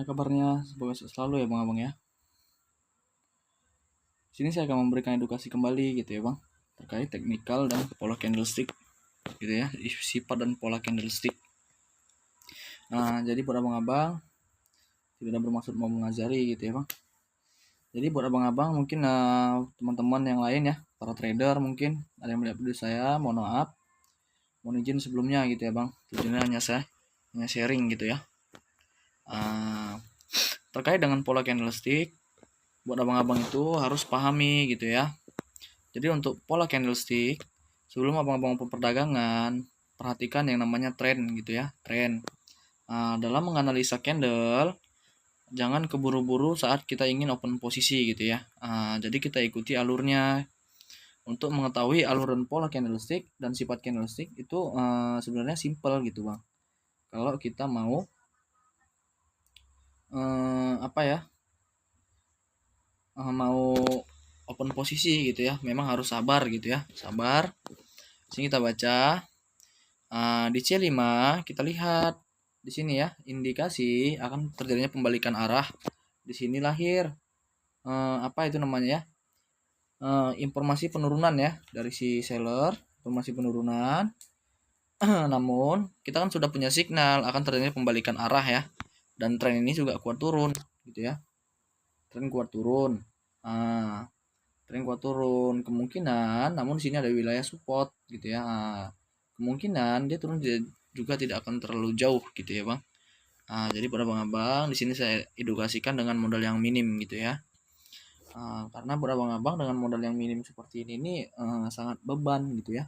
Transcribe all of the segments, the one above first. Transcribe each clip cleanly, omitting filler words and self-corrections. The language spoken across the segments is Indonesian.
kabarnya? Semoga sehat selalu ya Bang ya. Sini saya akan memberikan edukasi kembali gitu ya Bang, terkait teknikal dan pola candlestick gitu ya, sifat dan pola candlestick. Nah, jadi buat abang-abang tidak ada bermaksud mau mengajari gitu ya Bang. Jadi buat abang-abang mungkin teman-teman yang lain ya, para trader mungkin ada yang melihat video saya, mohon maaf, mohon izin sebelumnya gitu ya Bang. Tujuannya hanya sharing gitu ya. Terkait dengan pola candlestick, buat abang-abang itu harus pahami gitu ya. Jadi untuk pola candlestick, sebelum abang-abang perdagangan, perhatikan yang namanya tren gitu ya, tren. Dalam menganalisa candle, jangan keburu-buru saat kita ingin open posisi gitu ya. Jadi kita ikuti alurnya. Untuk mengetahui aluran pola candlestick dan sifat candlestick itu sebenarnya simple gitu Bang. Kalau kita mau mau open posisi gitu ya, memang harus sabar gitu ya, sabar. Sini kita baca di C5 kita lihat di sini ya, indikasi akan terjadinya pembalikan arah. Di sini lahir apa itu namanya ya, informasi penurunan ya dari si seller, informasi penurunan. Namun kita kan sudah punya signal akan terjadinya pembalikan arah ya, dan tren ini juga kuat turun gitu ya, tren kuat turun. Tren kuat turun kemungkinan, namun di sini ada wilayah support gitu ya. Kemungkinan dia turun juga tidak akan terlalu jauh gitu ya Bang. Jadi pada abang-abang di sini saya edukasikan dengan modal yang minim gitu ya. Karena pada abang-abang dengan modal yang minim seperti ini sangat beban gitu ya.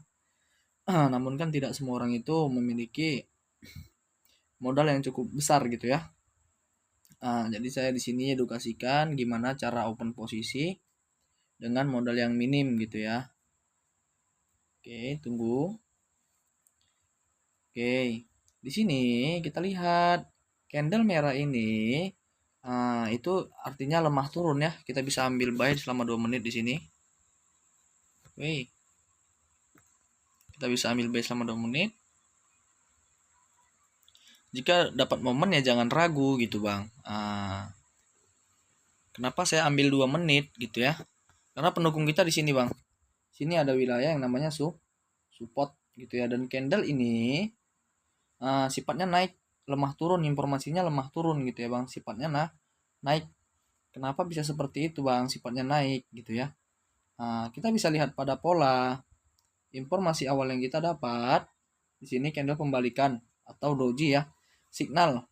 Namun kan tidak semua orang itu memiliki modal yang cukup besar gitu ya. Jadi saya di sini edukasikan gimana cara open posisi dengan modal yang minim gitu ya. Oke, tunggu. Oke, di sini kita lihat candle merah ini, itu artinya lemah turun ya. Kita bisa ambil buy selama 2 menit di sini. Oke, kita bisa ambil buy selama 2 menit. Jika dapat momen ya jangan ragu gitu Bang. Kenapa saya ambil 2 menit gitu ya? Karena pendukung kita di sini Bang. Sini ada wilayah yang namanya support gitu ya, dan candle ini sifatnya naik, lemah turun, informasinya lemah turun gitu ya Bang, sifatnya naik. Kenapa bisa seperti itu Bang, sifatnya naik gitu ya? Kita bisa lihat pada pola informasi awal yang kita dapat di sini, candle pembalikan atau doji ya, signal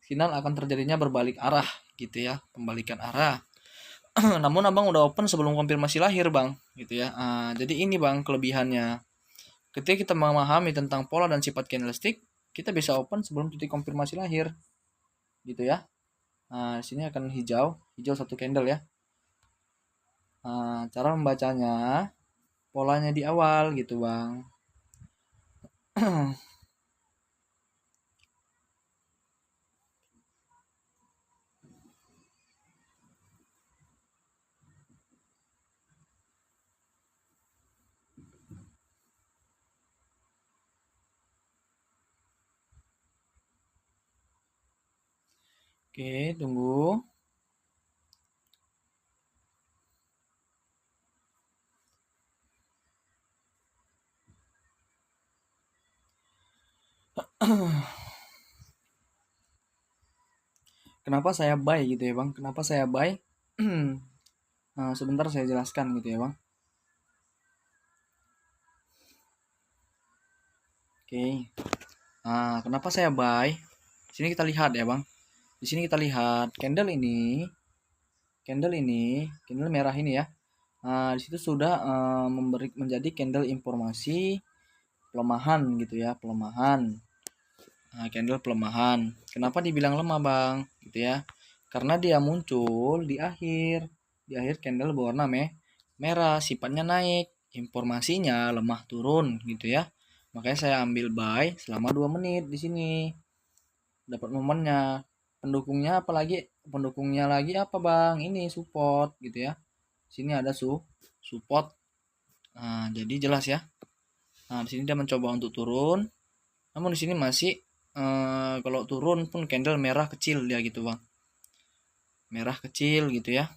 akan terjadinya berbalik arah gitu ya, pembalikan arah. Namun abang udah open sebelum konfirmasi lahir Bang gitu ya. Jadi ini Bang kelebihannya, ketika kita memahami tentang pola dan sifat candlestick, kita bisa open sebelum titik konfirmasi lahir gitu ya. Di sini akan hijau satu candle ya. Cara membacanya, polanya di awal gitu Bang. Oke, tunggu. Kenapa saya buy gitu ya Bang? Kenapa saya buy? Sebentar saya jelaskan gitu ya Bang. Oke. Kenapa saya buy? Sini kita lihat ya Bang. Di sini kita lihat candle merah ini ya. Di situ sudah menjadi candle informasi pelemahan gitu ya, pelemahan. Candle pelemahan. Kenapa dibilang lemah Bang? Gitu ya. Karena dia muncul di akhir candle berwarna merah, sifatnya naik, informasinya lemah turun gitu ya. Makanya saya ambil buy selama 2 menit di sini. Dapat momennya. Pendukungnya lagi apa Bang? Ini support gitu ya. Sini ada support. Jadi jelas ya. Di sini dia mencoba untuk turun. Namun di sini masih kalau turun pun candle merah kecil dia gitu Bang. merah kecil gitu ya,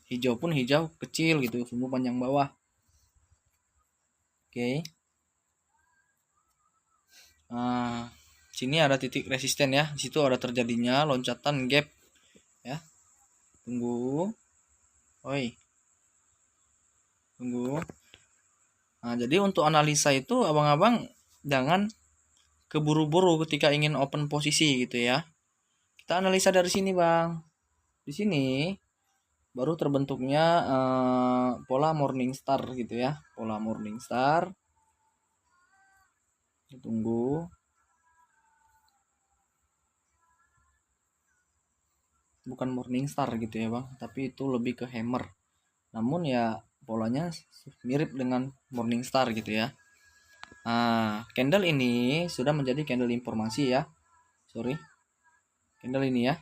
hijau pun hijau kecil gitu, sumbu panjang bawah. Oke. Nah, sini ada titik resisten ya, di situ ada terjadinya loncatan gap ya. Tunggu. Oi. Tunggu. Nah, jadi untuk analisa itu abang-abang jangan keburu-buru ketika ingin open posisi gitu ya. Kita analisa dari sini, Bang. Di sini baru terbentuknya pola morning star gitu ya. Pola morning star. Tunggu. Bukan morning star gitu ya, Bang, tapi itu lebih ke hammer. Namun ya polanya mirip dengan morning star gitu ya. Nah, candle ini sudah menjadi candle informasi ya. Sorry. Candle ini ya.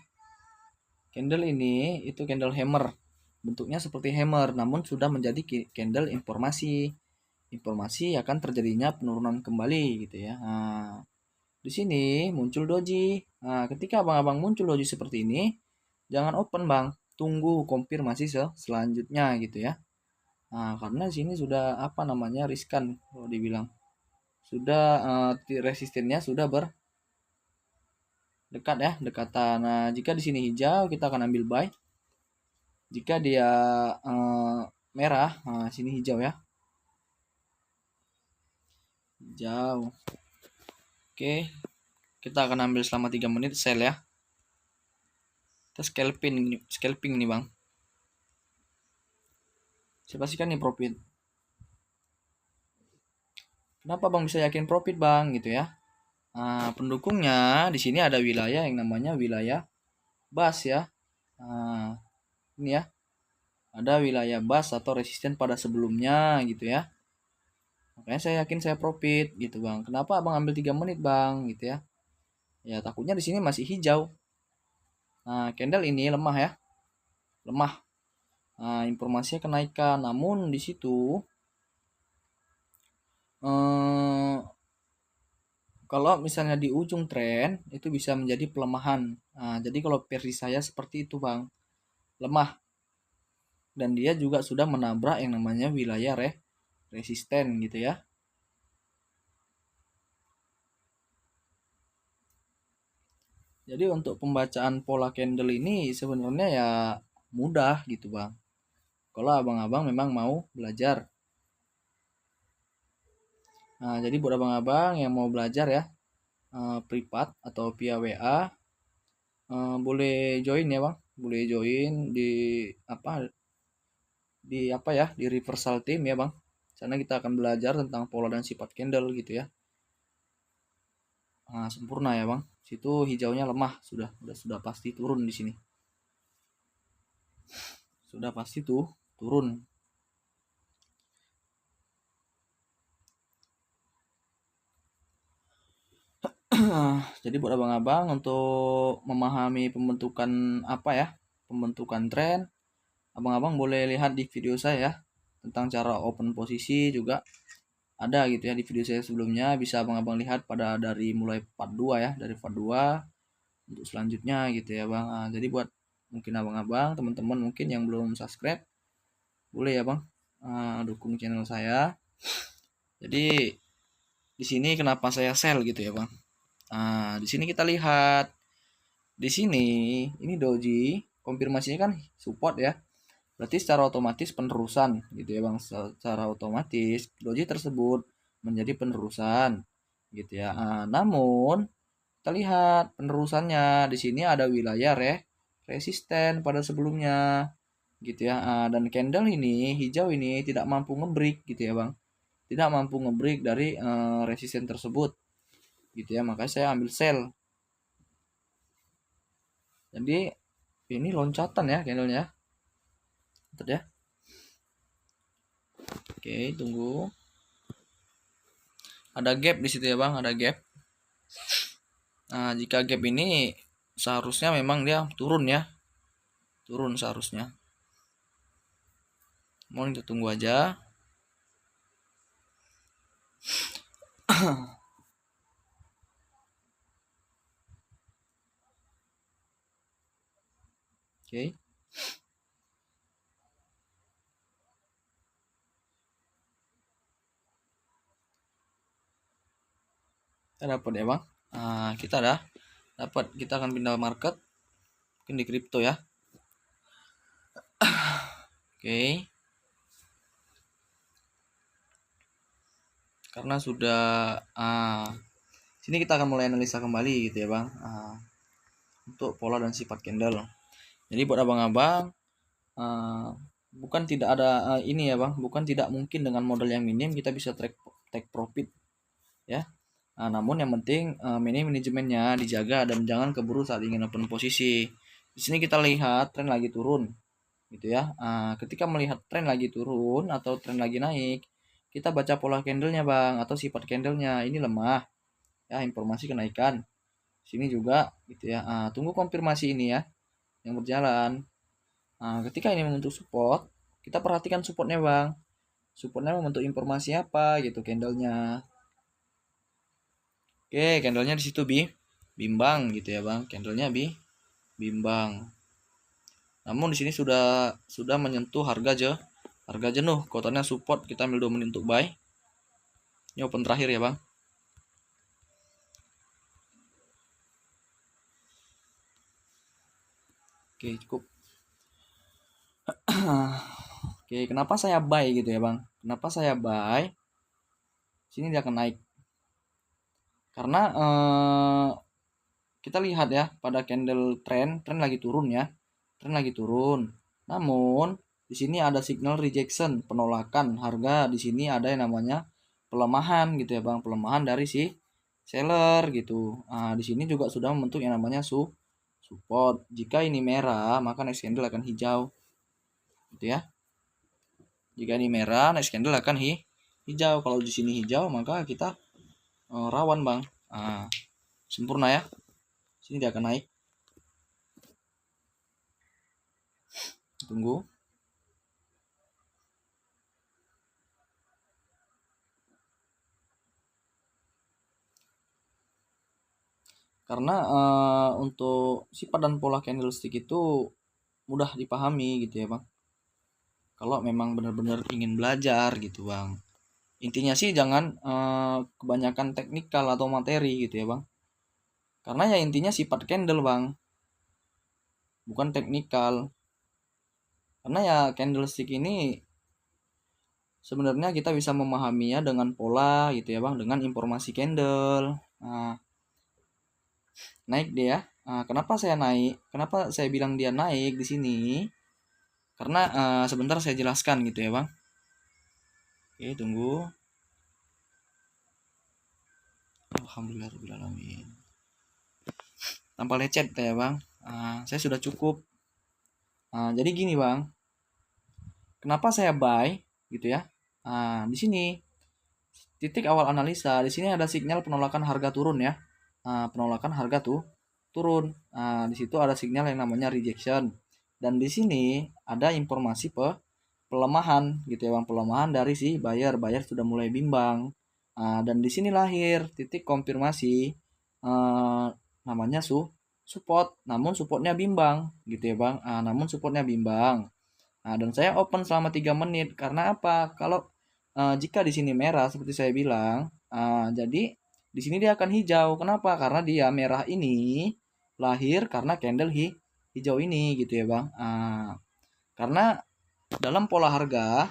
Candle ini itu candle hammer. Bentuknya seperti hammer, namun sudah menjadi candle informasi. Informasi akan terjadinya penurunan kembali gitu ya. Nah, di sini muncul doji. Nah, ketika abang-abang muncul doji seperti ini, jangan open, Bang. Tunggu konfirmasi selanjutnya gitu ya. Nah, karena di sini sudah apa namanya riskan kalau dibilang. Sudah resistennya sudah berdekat ya, dekatan. Nah, jika di sini hijau, kita akan ambil buy. Jika dia merah, nah sini hijau ya. Hijau. Oke. Kita akan ambil selama 3 menit sell ya. Kita scalping nih, Bang. Saya pastikan nih profit. Kenapa Bang bisa yakin profit, Bang? Gitu ya. Nah, pendukungnya di sini ada wilayah yang namanya wilayah bas ya. Nah, ini ya. Ada wilayah bas atau resisten pada sebelumnya gitu ya. Makanya saya yakin saya profit gitu, Bang. Kenapa Abang ambil 3 menit, Bang? Gitu ya. Ya, takutnya di sini masih hijau. Nah, candle ini lemah ya. Lemah. Nah, informasinya kenaikan. Namun di situ eh, kalau misalnya di ujung tren itu bisa menjadi pelemahan. Nah, jadi kalau versi saya seperti itu, Bang. Lemah. Dan dia juga sudah menabrak yang namanya wilayah resisten gitu ya. Jadi untuk pembacaan pola candle ini sebenarnya ya mudah gitu, Bang. Kalau abang-abang memang mau belajar. Nah, jadi buat abang-abang yang mau belajar ya, privat atau via WA, boleh join ya, Bang. Boleh join di apa ya, di reversal team ya, Bang. Sana kita akan belajar tentang pola dan sifat candle gitu ya. Nah, sempurna ya, Bang. Situ hijaunya lemah, sudah pasti turun di sini. Sudah pasti tuh turun. Jadi buat abang-abang untuk memahami pembentukan apa ya, pembentukan tren, abang-abang boleh lihat di video saya ya, tentang cara open posisi juga ada gitu ya di video saya sebelumnya, bisa abang-abang lihat pada dari mulai part 2 ya, dari part 2 untuk selanjutnya gitu ya, Bang. Nah, jadi buat mungkin abang-abang, teman-teman mungkin yang belum subscribe, boleh ya, Bang, dukung channel saya. Jadi di sini kenapa saya sell gitu ya, Bang. Nah, di sini kita lihat. Di sini ini doji, konfirmasinya kan support ya. Berarti secara otomatis penerusan gitu ya, Bang. Secara otomatis doji tersebut menjadi penerusan gitu ya. Nah, namun kita lihat penerusannya di sini ada wilayah resisten pada sebelumnya gitu ya. Nah, dan candle ini hijau ini tidak mampu ngebreak gitu ya, Bang. Tidak mampu ngebreak dari resisten tersebut gitu ya. Makanya saya ambil sell. Jadi ini loncatan ya candlenya. Bentar ya. Oke, tunggu. Ada gap di situ ya, Bang, ada gap. Nah, jika gap ini seharusnya memang dia turun ya. Turun seharusnya. Mau kita tunggu aja. Oke. Kita dapat ya bang. Kita dapat. Kita akan pindah market, mungkin di kripto ya. Oke. Karena sudah sini kita akan mulai analisa kembali gitu ya bang, untuk pola dan sifat candle. Jadi buat abang-abang, bukan tidak ada ini ya bang, bukan tidak mungkin dengan modal yang minim kita bisa take profit ya. Namun yang penting manajemennya dijaga dan jangan keburu saat ingin open posisi. Di sini kita lihat tren lagi turun gitu ya. Ketika melihat tren lagi turun atau tren lagi naik, kita baca pola candlenya bang atau sifat candlenya. Ini lemah ya, informasi kenaikan. Sini juga gitu ya. Tunggu konfirmasi ini ya yang berjalan. Ketika ini membentuk support, kita perhatikan supportnya bang. Supportnya membentuk informasi apa gitu candlenya. Oke, candlenya di situ bimbang gitu ya bang. Candlenya bimbang. Namun di sini sudah menyentuh harga jenuh. Kotornya support, kita ambil 2 menit untuk buy. Ini open terakhir ya bang. Oke, cukup. Oke, kenapa saya buy gitu ya bang? Kenapa saya buy? Sini dia akan naik. Karena kita lihat ya pada candle tren lagi turun ya. Tren lagi turun. Namun di sini ada signal rejection, penolakan harga. Di sini ada yang namanya pelemahan gitu ya bang, pelemahan dari si seller gitu. Di sini juga sudah membentuk yang namanya support. Jika ini merah, maka next candle akan hijau, gitu ya. Jika ini merah, next candle akan hijau. Kalau di sini hijau, maka kita rawan bang. Sempurna ya. Sini dia akan naik. Tunggu. Karena untuk sifat dan pola candlestick itu mudah dipahami gitu ya bang. Kalau memang benar-benar ingin belajar gitu bang. Intinya sih jangan kebanyakan teknikal atau materi gitu ya bang. Karena ya intinya sifat candle bang, bukan teknikal. Karena ya candlestick ini sebenarnya kita bisa memahaminya dengan pola gitu ya bang, dengan informasi candle. Naik dia. Kenapa saya naik? Kenapa saya bilang dia naik di sini? Karena sebentar saya jelaskan gitu ya bang. Oke, tunggu. Alhamdulillahirobbilalamin. Tanpa lecet ya bang. Saya sudah cukup. Jadi gini bang. Kenapa saya buy gitu ya? Di sini titik awal analisa. Di sini ada sinyal penolakan harga turun ya. Penolakan harga turun. Di situ ada sinyal yang namanya rejection. Dan di sini ada informasi pelemahan gitu ya bang, pelemahan dari si buyer sudah mulai bimbang. Dan di sini lahir titik konfirmasi namanya support, namun supportnya bimbang gitu ya bang. Namun supportnya bimbang. Dan saya open selama 3 menit karena apa? Kalau jika di sini merah seperti saya bilang, jadi di sini dia akan hijau. Kenapa? Karena dia merah ini lahir karena candle hijau ini gitu ya bang. Karena dalam pola harga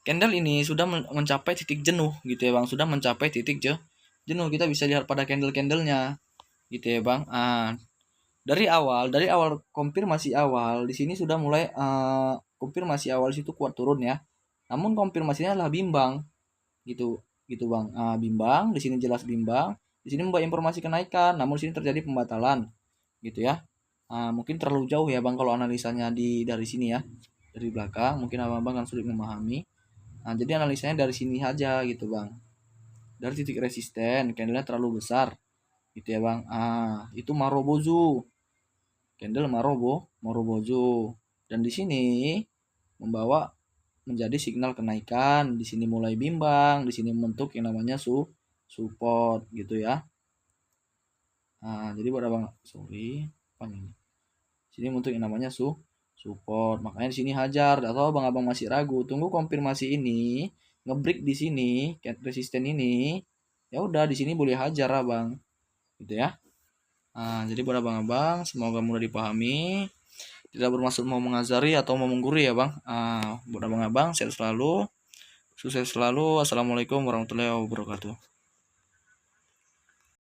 candle ini sudah mencapai titik jenuh gitu ya bang, sudah mencapai titik jenuh. Kita bisa lihat pada candle-candlenya gitu ya bang. Dari awal konfirmasi awal di sini sudah mulai konfirmasi awal situ kuat turun ya. Namun konfirmasinya adalah bimbang gitu bang. Bimbang di sini jelas bimbang. Di sini membawa informasi kenaikan, namun di sini terjadi pembatalan gitu ya. Mungkin terlalu jauh ya bang kalau analisanya dari sini ya, dari belakang mungkin abang-abang kan sulit memahami. Jadi analisanya dari sini aja gitu bang. Dari titik resisten, candlenya terlalu besar gitu ya bang. Itu Marubozu, candle Marubozu. Dan di sini membawa menjadi signal kenaikan. Di sini mulai bimbang, di sini membentuk yang namanya support gitu ya. Jadi buat abang, sorry, apa ini? Sini untuk yang namanya support. Makanya di sini hajar. Atau abang-abang masih ragu, tunggu konfirmasi ini, ngebreak di sini, cat resisten ini. Ya udah di sini boleh hajar abang. Gitu ya. Nah, jadi buat abang-abang semoga mudah dipahami. Tidak bermaksud mau mengazari atau mau menggurui ya bang. Buat abang-abang sehat selalu, sukses selalu. Assalamualaikum warahmatullahi wabarakatuh.